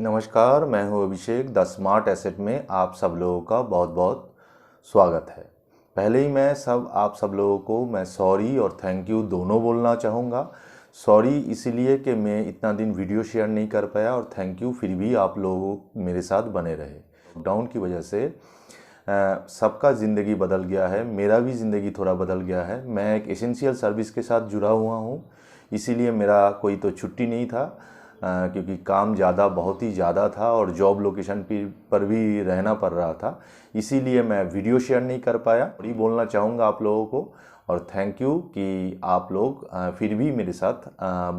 नमस्कार, मैं हूं अभिषेक। द स्मार्ट एसेट में आप सब लोगों का बहुत बहुत स्वागत है। पहले ही आप सब लोगों को मैं सॉरी और थैंक यू दोनों बोलना चाहूँगा। सॉरी इसलिए कि मैं इतना दिन वीडियो शेयर नहीं कर पाया, और थैंक यू फिर भी आप लोग मेरे साथ बने रहे। लॉकडाउन की वजह से सबका ज़िंदगी बदल गया है, मेरा भी ज़िंदगी थोड़ा बदल गया है। मैं एक एसेंशियल सर्विस के साथ जुड़ा हुआ हूँ, इसीलिए मेरा कोई तो छुट्टी नहीं था, क्योंकि काम बहुत ही ज़्यादा था और जॉब लोकेशन पर भी रहना पड़ रहा था। इसीलिए मैं वीडियो शेयर नहीं कर पाया। ये बोलना चाहूँगा आप लोगों को, और थैंक यू कि आप लोग फिर भी मेरे साथ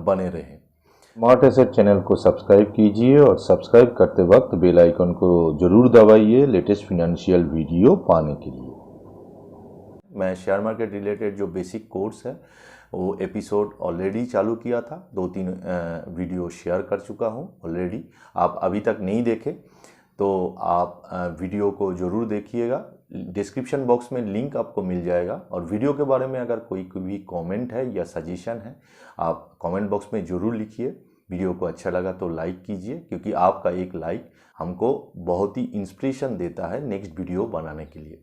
बने रहें। स्मार्ट एसेट चैनल को सब्सक्राइब कीजिए, और सब्सक्राइब करते वक्त बेल आइकन को ज़रूर दबाइए लेटेस्ट फिनेंशियल वीडियो पाने के लिए। मैं शेयर मार्केट रिलेटेड जो बेसिक कोर्स है वो एपिसोड ऑलरेडी चालू किया था, 2-3 वीडियो शेयर कर चुका हूँ ऑलरेडी। आप अभी तक नहीं देखे तो आप वीडियो को ज़रूर देखिएगा। डिस्क्रिप्शन बॉक्स में लिंक आपको मिल जाएगा। और वीडियो के बारे में अगर कोई भी कमेंट है या सजेशन है, आप कमेंट बॉक्स में ज़रूर लिखिए। वीडियो को अच्छा लगा तो लाइक कीजिए, क्योंकि आपका एक लाइक हमको बहुत ही इंस्पिरेशन देता है नेक्स्ट वीडियो बनाने के लिए।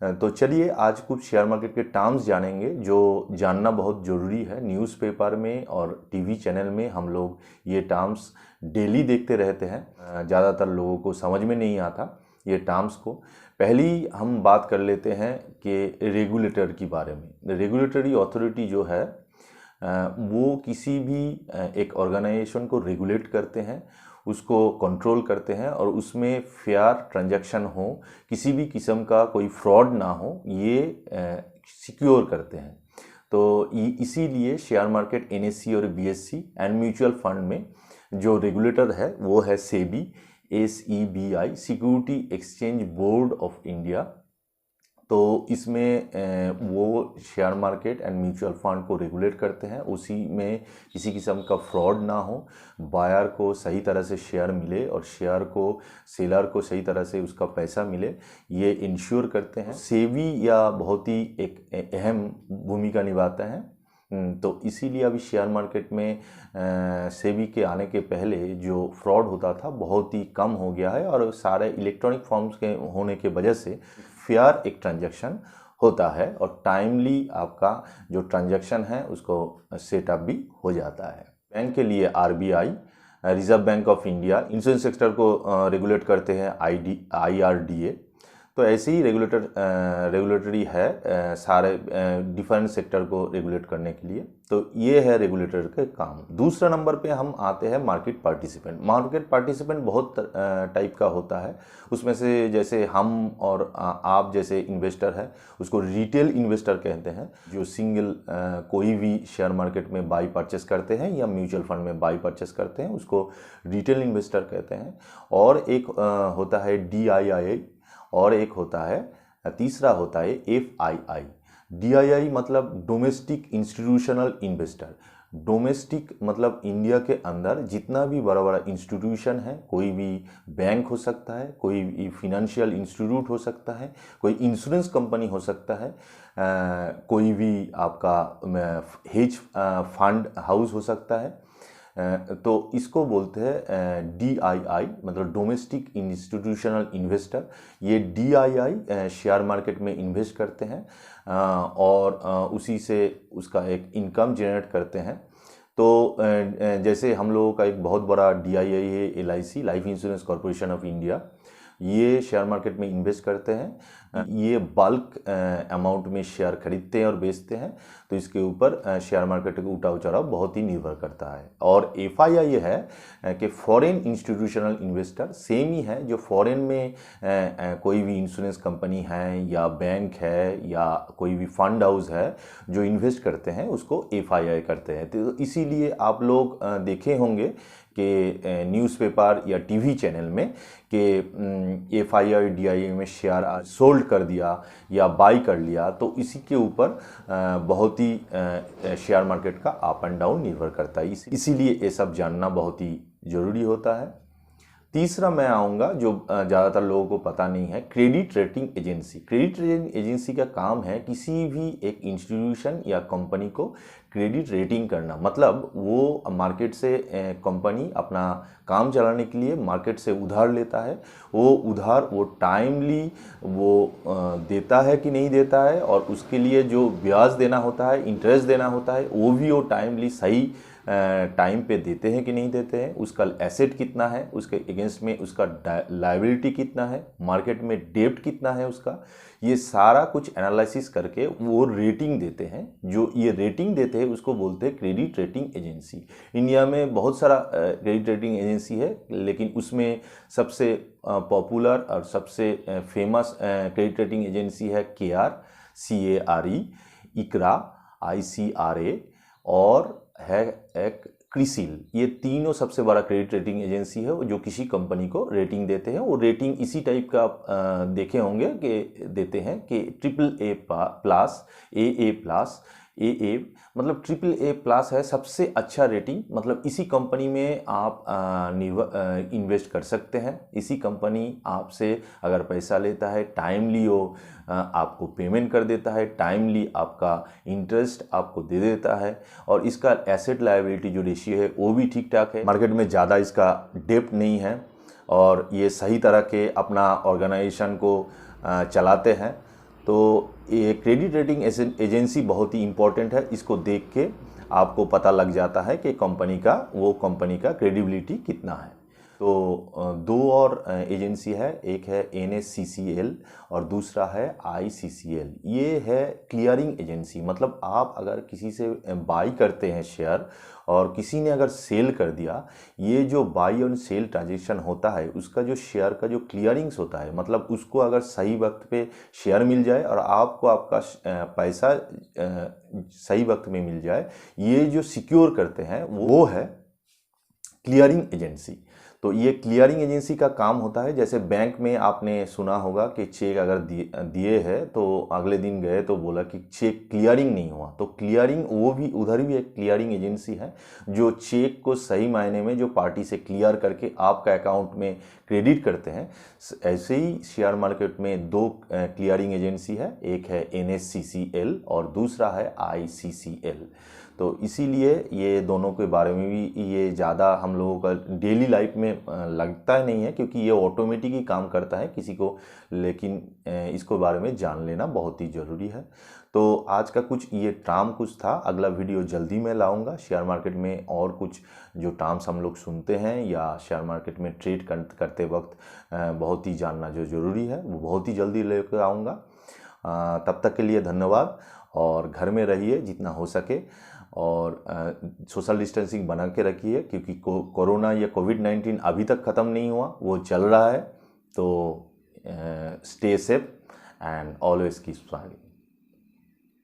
तो चलिए आज कुछ शेयर मार्केट के टर्म्स जानेंगे जो जानना बहुत ज़रूरी है। न्यूज़पेपर में और टीवी चैनल में हम लोग ये टर्म्स डेली देखते रहते हैं, ज़्यादातर लोगों को समझ में नहीं आता ये टर्म्स को। पहली हम बात कर लेते हैं कि रेगुलेटर के बारे में। रेगुलेटरी अथॉरिटी जो है वो किसी भी एक ऑर्गेनाइजेशन को रेगुलेट करते हैं, उसको कंट्रोल करते हैं, और उसमें फेयर ट्रांजैक्शन हो, किसी भी किस्म का कोई फ्रॉड ना हो, ये सिक्योर करते हैं। तो इसीलिए शेयर मार्केट एनएससी और बीएससी एंड म्यूचुअल फंड में जो रेगुलेटर है वो है SEBI, SEBI, security exchange board of India. तो इसमें वो share market and mutual fund को रेगुलेट करते हैं, उसी में किसी किस्म का फ्रॉड ना हो, बायर को सही तरह से शेयर मिले और शेयर को सेलर को सही तरह से उसका पैसा मिले, ये इंश्योर करते हैं। सेबी या बहुत ही एक अहम भूमिका निभाता है। तो इसीलिए अभी शेयर मार्केट में सेबी के आने के पहले जो फ्रॉड होता था बहुत ही कम हो गया है, और सारे इलेक्ट्रॉनिक फॉर्म्स के होने के वजह से फेयर एक ट्रांजैक्शन होता है, और टाइमली आपका जो ट्रांजैक्शन है उसको सेटअप भी हो जाता है। बैंक के लिए RBI, reserve bank of India, insurance sector को रेगुलेट करते हैं IRDA। तो ऐसे ही रेगुलेटरी है सारे डिफरेंट सेक्टर को रेगुलेट करने के लिए। तो ये है रेगुलेटर के काम। दूसरा नंबर पे हम आते हैं मार्केट पार्टिसिपेंट। मार्केट पार्टिसिपेंट बहुत टाइप का होता है। उसमें से जैसे हम और आप जैसे इन्वेस्टर है उसको रिटेल इन्वेस्टर कहते हैं, जो सिंगल कोई भी शेयर मार्केट में बाई परचेस करते हैं या म्यूचुअल फंड में बाई परचेस करते हैं, उसको रिटेल इन्वेस्टर कहते हैं। और एक होता है DII, और एक होता है तीसरा होता है FII। DII मतलब डोमेस्टिक इंस्टीट्यूशनल इन्वेस्टर। डोमेस्टिक मतलब इंडिया के अंदर जितना भी बड़ा बड़ा इंस्टीट्यूशन है, कोई भी बैंक हो सकता है, कोई भी फिनेंशियल इंस्टीट्यूट हो सकता है, कोई इंश्योरेंस कंपनी हो सकता है, कोई भी आपका हेज फंड हाउस हो सकता है। तो इसको बोलते हैं DII, मतलब डोमेस्टिक इंस्टीट्यूशनल इन्वेस्टर। ये DII शेयर मार्केट में इन्वेस्ट करते हैं और उसी से उसका एक इनकम जनरेट करते हैं। तो जैसे हम लोगों का एक बहुत बड़ा DII है LIC, life insurance corporation of India. ये शेयर मार्केट में इन्वेस्ट करते हैं। ये बल्क अमाउंट में शेयर खरीदते हैं और बेचते हैं, तो इसके ऊपर शेयर मार्केट का उठाव चढ़ाव बहुत ही निर्भर करता है। और FII ये है कि फॉरेन इंस्टीट्यूशनल इन्वेस्टर, सेम ही है। जो फॉरेन में कोई भी इंश्योरेंस कंपनी है या बैंक है या कोई भी फंड हाउस है जो इन्वेस्ट करते हैं, उसको FII करते हैं। तो इसीलिए आप लोग देखे होंगे कि न्यूज़पेपर या टीवी चैनल में कि FII DII में शेयर सोल्ड कर दिया या बाई कर लिया, तो इसी के ऊपर बहुत ही शेयर मार्केट का अप एंड डाउन निर्भर करता है। इसीलिए ये सब जानना बहुत ही ज़रूरी होता है। तीसरा मैं आऊँगा जो ज़्यादातर लोगों को पता नहीं है, credit rating agency. Credit rating agency का काम है किसी भी एक इंस्टीट्यूशन या कंपनी को क्रेडिट रेटिंग करना। मतलब वो मार्केट से कंपनी अपना काम चलाने के लिए मार्केट से उधार लेता है, वो उधार वो टाइमली वो देता है कि नहीं देता है, और उसके लिए जो ब्याज देना होता है, इंटरेस्ट देना होता है, वो भी वो टाइमली सही टाइम पे देते हैं कि नहीं देते हैं, उसका एसेट कितना है, उसके अगेंस्ट में उसका लायबिलिटी कितना है, मार्केट में डेब्ट कितना है उसका, ये सारा कुछ एनालिसिस करके वो रेटिंग देते हैं। जो ये रेटिंग देते हैं उसको बोलते हैं क्रेडिट रेटिंग एजेंसी। इंडिया में बहुत सारा क्रेडिट रेटिंग एजेंसी है, लेकिन उसमें सबसे पॉपुलर और सबसे फेमस क्रेडिट रेटिंग एजेंसी है CARE, CARE, ICRA, ICRA, और है एक क्रिसिल। ये तीनों सबसे बड़ा क्रेडिट रेटिंग एजेंसी है जो किसी कंपनी को रेटिंग देते हैं। वो रेटिंग इसी टाइप का देखे होंगे कि देते हैं कि AAA+, AA+, AA मतलब AAA+ है सबसे अच्छा रेटिंग। मतलब इसी कंपनी में आप इन्वेस्ट कर सकते हैं। इसी कंपनी आपसे अगर पैसा लेता है, टाइमली वो आपको पेमेंट कर देता है, टाइमली आपका इंटरेस्ट आपको दे देता है, और इसका एसेट लायबिलिटी जो रेशियो है वो भी ठीक ठाक है। मार्केट में ज़्यादा इसका डेप्ट नहीं है, और ये सही तरह के अपना ऑर्गेनाइजेशन को चलाते हैं। तो ये क्रेडिट रेटिंग एजेंसी बहुत ही इम्पोर्टेंट है। इसको देख के आपको पता लग जाता है कि कंपनी का क्रेडिबिलिटी कितना है। तो दो और एजेंसी है, एक है NSCCL और दूसरा है ICCL। ये है क्लियरिंग एजेंसी। मतलब आप अगर किसी से बाई करते हैं शेयर और किसी ने अगर सेल कर दिया, ये जो बाई और सेल ट्रांजेक्शन होता है उसका जो शेयर का जो क्लियरिंग्स होता है, मतलब उसको अगर सही वक्त पे शेयर मिल जाए और आपको आपका पैसा सही वक्त में मिल जाए, ये जो सिक्योर करते हैं वो है क्लियरिंग एजेंसी। तो ये क्लियरिंग एजेंसी का काम होता है, जैसे बैंक में आपने सुना होगा कि चेक अगर दिए है तो अगले दिन गए तो बोला कि चेक क्लियरिंग नहीं हुआ, तो क्लियरिंग वो भी उधर भी एक क्लियरिंग एजेंसी है जो चेक को सही मायने में जो पार्टी से क्लियर करके आपका अकाउंट में क्रेडिट करते हैं। ऐसे ही शेयर मार्केट में दो क्लियरिंग एजेंसी है, एक है NSCCL और दूसरा है ICCL। तो इसीलिए ये दोनों के बारे में भी ये ज़्यादा हम लोगों का डेली लाइफ में लगता ही नहीं है, क्योंकि ये ऑटोमेटिक ही काम करता है किसी को, लेकिन इसको बारे में जान लेना बहुत ही ज़रूरी है। तो आज का कुछ ये टर्म कुछ था, अगला वीडियो जल्दी मैं लाऊंगा। शेयर मार्केट में और कुछ जो टर्म्स हम लोग सुनते हैं या शेयर मार्केट में ट्रेड करते वक्त बहुत ही जानना जो ज़रूरी है, वो बहुत ही जल्दी लेकर आऊँगा। तब तक के लिए धन्यवाद, और घर में रहिए जितना हो सके, और सोशल डिस्टेंसिंग बना के रखिए, क्योंकि कोरोना या कोविड-19 अभी तक ख़त्म नहीं हुआ, वो चल रहा है। तो stay safe and always keep smiling.